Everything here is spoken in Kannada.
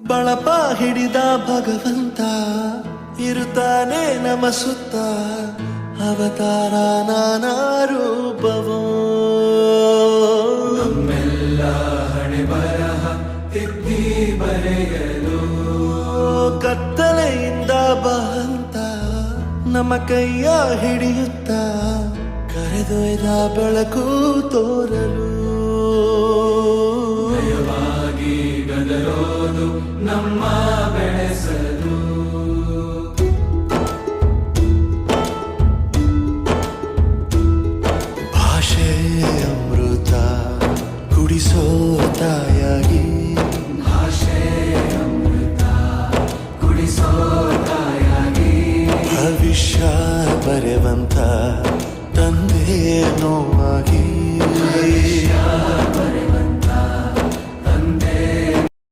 ಬಳಪ ಹಿಡಿದ ಭಗವಂತ ಇರುತ್ತಾನೆ ನಮ ಸುತ್ತ ಅವತಾರ ನಾನಾ ರೂಪವೋ ನಮ್ಮೆಲ್ಲ ಹಣೆ ಬರಹ ತಿದ್ದಿ ಬರೆಯಲು ಕತ್ತಲೆಯಿಂದ ಬಹಂತ ನಮ್ಮ ಕೈಯ ಹಿಡಿಯುತ್ತ ಕರೆದೊಯ್ದ ಬೆಳಕು ತೋರಲು ಭಯವಾಗಿ ಗದರೋದು ನಮ್ಮ ಬೆಳೆಸಲು ಭಾಷೆ ಅಮೃತ ಕುಡಿಸೋ ತಾಯಾಗಿ ಭಾಷೆ ಅಮೃತ ಕುಡಿಸೋ ತಾಯಾಗಿ ಭವಿಷ್ಯ ಬರೆವಂತ ತಂದೆ ನೋವಾಗಿ